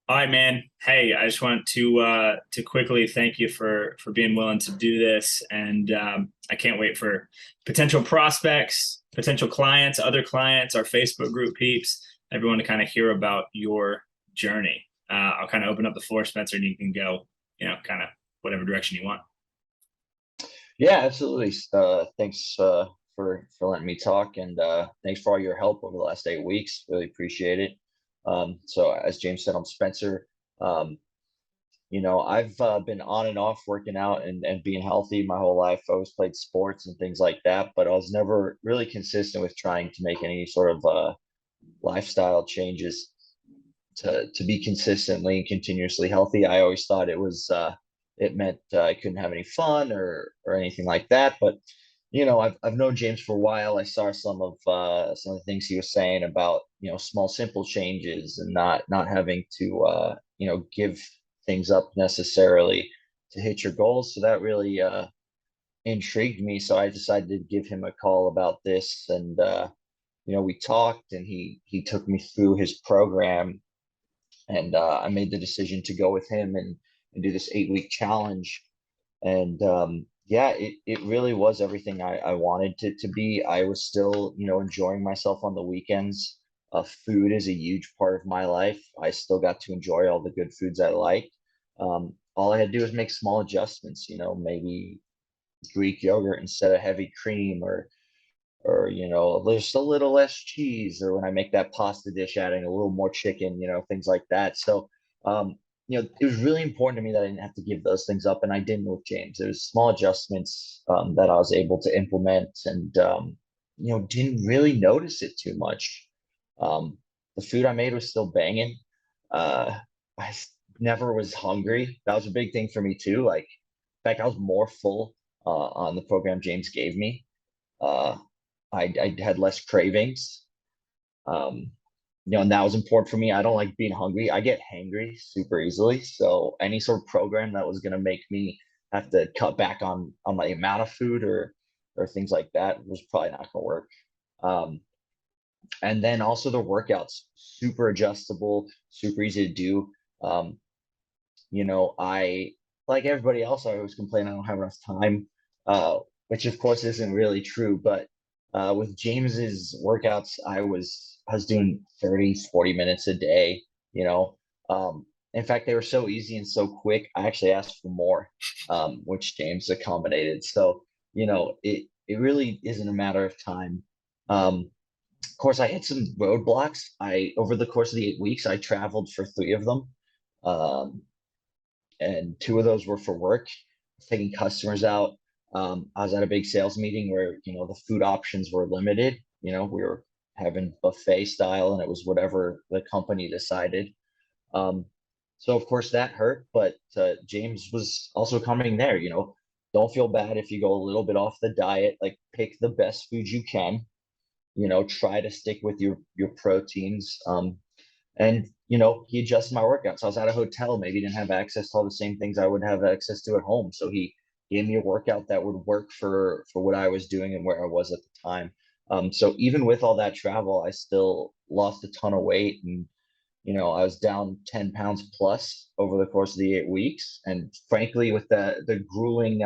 All right, man. Hey, I just want to quickly thank you for being willing to do this, and I can't wait for potential prospects, potential clients, other clients, our Facebook group peeps, everyone to kind of hear about your journey. I'll kind of open up the floor, Spencer, and you can go, kind of whatever direction you want. Yeah, absolutely. Thanks for letting me talk, and thanks for all your help over the last 8 weeks. Really appreciate it. So, as James said, I'm Spencer. Um, I've been on and off working out and being healthy my whole life. I always played sports and things like that, but I was never really consistent with trying to make any sort of lifestyle changes to be consistently and continuously healthy. I always thought it meant I couldn't have any fun or anything like that. But I've known James for a while. I saw some of the things he was saying about small simple changes and not having to give things up necessarily to hit your goals. So that really intrigued me. So I decided to give him a call about this, and we talked, and he took me through his program, and I made the decision to go with him and do this 8 week challenge. And yeah, it really was everything I wanted it to be. I was still, enjoying myself on the weekends. Food is a huge part of my life. I still got to enjoy all the good foods I like. All I had to do was make small adjustments, maybe Greek yogurt instead of heavy cream, or just a little less cheese, or when I make that pasta dish, adding a little more chicken, things like that. So it was really important to me that I didn't have to give those things up, and I didn't with James. There was small adjustments that I was able to implement, and didn't really notice it too much. um, the food I made was still banging. Never was hungry. That was a big thing for me too. Like, in fact, I was more full on the program James gave me. uh, I had less cravings. Um, and that was important for me. I don't like being hungry. I get hangry super easily. So any sort of program that was going to make me have to cut back on my amount of food or things like that was probably not going to work. Um, and then also the workouts, super adjustable, super easy to do. Um, I, like everybody else, I always complain I don't have enough time, which of course isn't really true. But with James's workouts, I was doing 30, 40 minutes a day, you know. In fact, they were so easy and so quick, I actually asked for more, which James accommodated. So, it really isn't a matter of time. Of course, I hit some roadblocks. I Over the course of the 8 weeks, I traveled for three of them. Um, and two of those were for work, taking customers out. I was at a big sales meeting where the food options were limited. We were having buffet style, and it was whatever the company decided. Um, so of course that hurt, but James was also coming there. Don't feel bad if you go a little bit off the diet. Like, pick the best food you can. Try to stick with your proteins. And he adjusted my workouts. I was at a hotel, maybe didn't have access to all the same things I would have access to at home. So he gave me a workout that would work for what I was doing and where I was at the time. So even with all that travel, I still lost a ton of weight, and I was down 10 pounds plus over the course of the 8 weeks. And frankly, with the grueling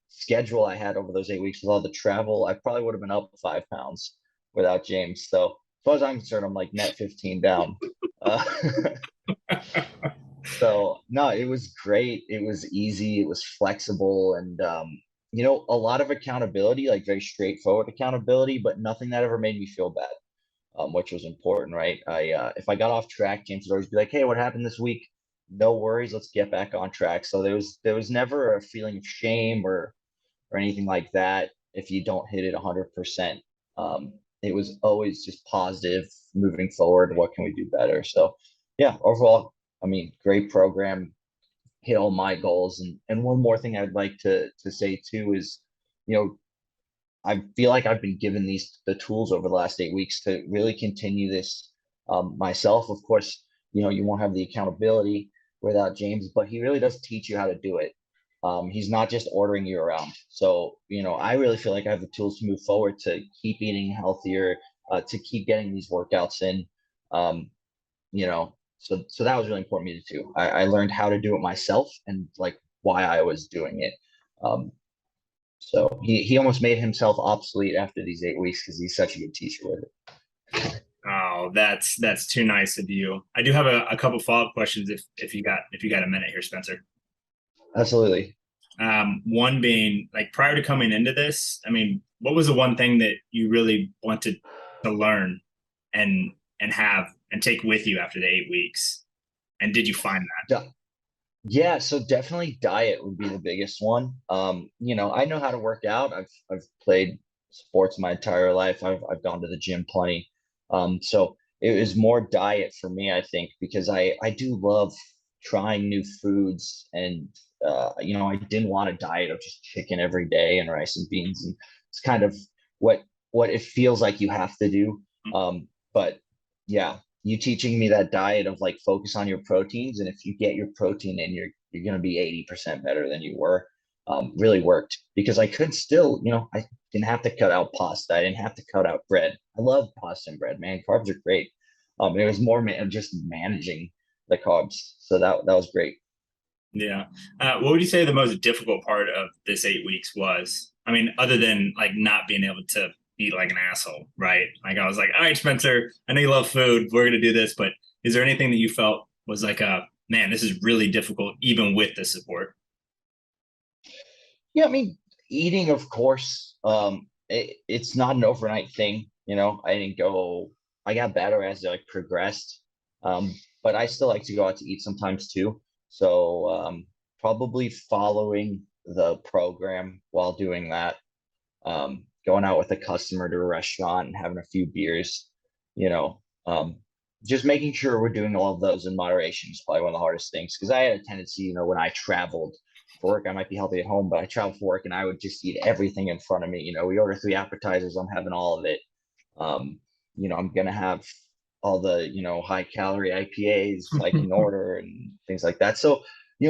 schedule I had over those 8 weeks with all the travel, I probably would have been up 5 pounds without James. So as far as I'm concerned, I'm like net 15 down. Uh, so no, it was great. It was easy. It was flexible, and a lot of accountability, like very straightforward accountability, but nothing that ever made me feel bad, which was important, right? If I got off track, James would always be like, "Hey, what happened this week? No worries, let's get back on track." So there was never a feeling of shame or anything like that if you don't hit it 100%. It was always just positive, moving forward. What can we do better? So yeah, overall, I mean, great program, hit all my goals. And one more thing I'd like to say too is, you know, I feel like I've been given the tools over the last 8 weeks to really continue this myself. Of course, you won't have the accountability without James, but he really does teach you how to do it. He's not just ordering you around. So, I really feel like I have the tools to move forward, to keep eating healthier, to keep getting these workouts in. Um, So that was really important to me too. I learned how to do it myself and like why I was doing it. Um, so he almost made himself obsolete after these 8 weeks because he's such a good teacher with it. Oh, that's too nice of you. I do have a couple follow-up questions if you got a minute here, Spencer. Absolutely. One being like prior to coming into this, I mean, what was the one thing that you really wanted to learn and have and take with you after the 8 weeks? And did you find that? Di- Yeah, so definitely diet would be the biggest one. I know how to work out. I've played sports my entire life. I've gone to the gym plenty. So it was more diet for me, I think, because I do love trying new foods and I didn't want a diet of just chicken every day and rice and beans. And it's kind of what what it feels like you have to do. But yeah, you teaching me that diet of like focus on your proteins, and if you get your protein in, you're going to be 80% better than you were. Really worked because I could still, I didn't have to cut out pasta. I didn't have to cut out bread. I love pasta and bread, man. Carbs are great. It was more just managing the carbs, so that was great. Yeah. What would you say the most difficult part of this 8 weeks was? I mean, other than like not being able to eat like an asshole, right? Like I was like, all right, Spencer, I know you love food. We're gonna do this, but is there anything that you felt was like a man, this is really difficult even with the support? Yeah, I mean, eating, of course, it's not an overnight thing. I didn't go, I got better as I progressed. But I still like to go out to eat sometimes too. So probably following the program while doing that, going out with a customer to a restaurant and having a few beers, you know, um, just making sure we're doing all of those in moderation is probably one of the hardest things. Because I had a tendency, when I traveled for work, I might be healthy at home, but I traveled for work and I would just eat everything in front of me. We order 3 appetizers, I'm having all of it. Um, I'm gonna have all the, high calorie IPAs I can order and things like that. So,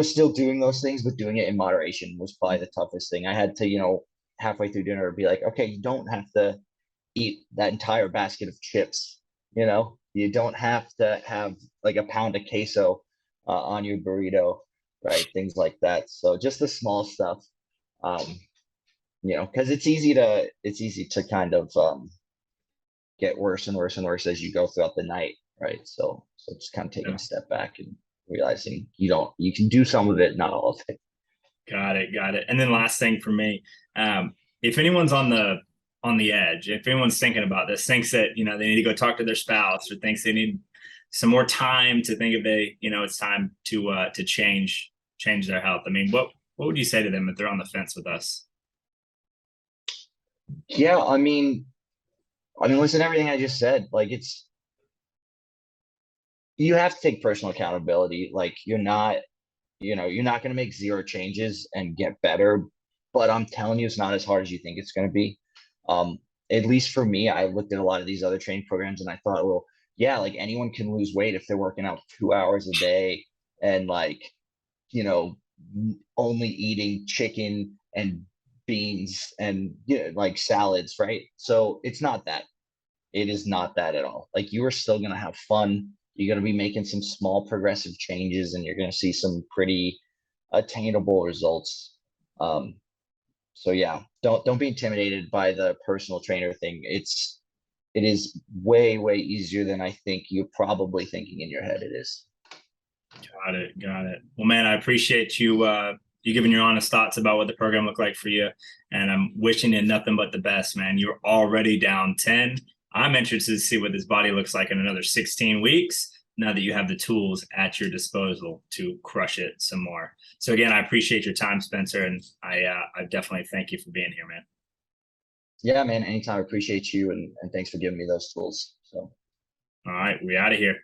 still doing those things, but doing it in moderation was probably the toughest thing. I had to, halfway through dinner be like, okay, you don't have to eat that entire basket of chips. You don't have to have like a pound of queso on your burrito, right? Things like that. So just the small stuff, um, because it's easy to kind of get worse and worse and worse as you go throughout the night, right? So just kind of taking Yeah. a step back and realizing you can do some of it, not all of it. Got it, got it. And then last thing for me, if anyone's on the edge, if anyone's thinking about this, thinks that they need to go talk to their spouse, or thinks they need some more time to think if it's time to change their health. I mean, what would you say to them if they're on the fence with us? Yeah, I mean, listen, everything I just said, like you have to take personal accountability. Like you're not going to make zero changes and get better, but I'm telling you, it's not as hard as you think it's going to be. Um, at least for me, I looked at a lot of these other training programs and I thought, well, yeah, like anyone can lose weight if they're working out 2 hours a day and like, you know, only eating chicken and beans and like salads, right? So it's not that. It is not that at all. Like you are still going to have fun. You're going to be making some small progressive changes and you're going to see some pretty attainable results. Um, so yeah, don't be intimidated by the personal trainer thing. It is way, way easier than I think you're probably thinking in your head it is. Got it, got it. Well, man, I appreciate you giving your honest thoughts about what the program looked like for you, and I'm wishing you nothing but the best, man. You're already down 10. I'm interested to see what this body looks like in another 16 weeks. Now that you have the tools at your disposal to crush it some more. So again, I appreciate your time, Spencer, and I definitely thank you for being here, man. Yeah, man, anytime. I appreciate you and thanks for giving me those tools. So All right, we out of here.